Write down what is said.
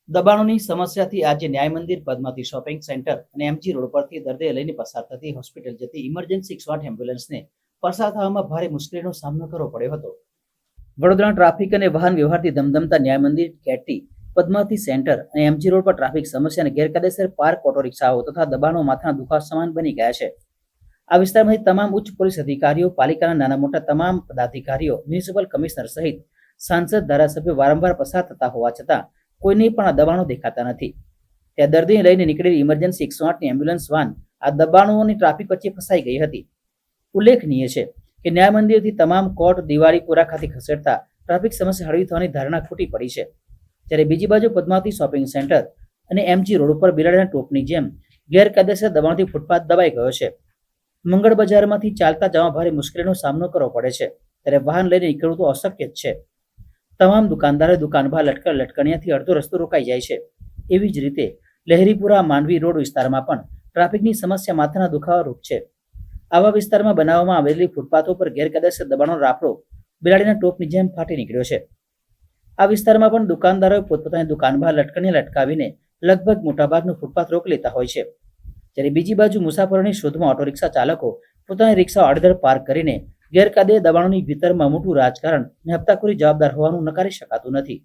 દબાણોની સમસ્યાથી આજે ન્યાય મંદિર, પદ્માવતી શોપિંગ સેન્ટર અને એમજી રોડ પરથી દર્દીને લઈને પસાર થતી હોસ્પિટલ જતી ઇમરજન્સી 108 એમ્બ્યુલન્સને પસાર થવામાં ભારે મુશ્કેલીનો સામનો કરવો પડ્યો હતો. વડોદરા ટ્રાફિક અને વાહન વ્યવહારથી ધમધમતા ન્યાય મંદિર, કેટી, પદ્માવતી સેન્ટર અને એમજી રોડ પર ટ્રાફિક સમસ્યા અને ગેરકાયદેસર પાર્ક ઓટો રિક્ષાઓ તથા દબાણો માથાના દુખાવા સમાન બની ગયા છે. આ વિસ્તારમાંથી તમામ ઉચ્ચ પોલીસ અધિકારીઓ, પાલિકાના નાના મોટા તમામ પદાધિકારીઓ, મ્યુનિસિપલ કમિશનર સહિત સાંસદ, ધારાસભ્યો વારંવાર પસાર થતા હોવા છતાં કોઈને પણ આ દબાણો દેખાતા નથી. ત્યાં દર્દીને લઈને નીકળેલી ઇમરજન્સી 108ની એમ્બ્યુલન્સ વાન આ દબાણોની ટ્રાફિક વચ્ચે ફસાઈ ગઈ હતી. ઉલ્લેખનીય છે કે ન્યાય મંદિરથી તમામ કોર્ટ દિવાળીપુરા ખાતે ખસેડતા ટ્રાફિક સમસ્યા હળવી થવાની ધારણા ખોટી પડી છે. જ્યારે બીજી બાજુ પદ્માવતી શોપિંગ સેન્ટર અને એમજી રોડ ઉપર બિલાડીના ટોપની જેમ ગેરકાયદેસર દબાણથી ફૂટપાથ દબાઈ ગયો છે. મંગળ બજારમાંથી ચાલતા જવા ભારે મુશ્કેલીનો સામનો કરવો પડે છે, ત્યારે વાહન લઈને નીકળવું તો અશક્ય જ છે. તમામ દુકાનદારો દુકાન બહાર લટકણિયાથી અડધો રસ્તો રોકાઈ જાય છે. એવી જ રીતે લહેરીપુરા, માંડવી રોડ વિસ્તારમાં પણ ટ્રાફિકની સમસ્યા માથાના દુખાવા રૂપ છે. આવા વિસ્તારમાં બનાવવામાં આવેલી ફૂટપાથો પર ગેરકાયદેસર દબાણનો રાફડો બિલાડીના ટોપની જેમ ફાટી નીકળ્યો છે. આ વિસ્તારમાં પણ દુકાનદારોએ પોતપોતાની દુકાન બહાર લટકણિયા લટકાવીને લગભગ મોટાભાગનું ફૂટપાથ રોકી લેતા હોય છે. જ્યારે બીજી બાજુ મુસાફરોની શોધમાં ઓટો રિક્ષા ચાલકો પોતાની રિક્ષા આડેધડ પાર્ક કરીને ગેરકાયદે દબાણોની ભીતરમાં મોટું રાજકારણ અને હપ્તાખોરી જવાબદાર હોવાનું નકારી શકાતું નથી.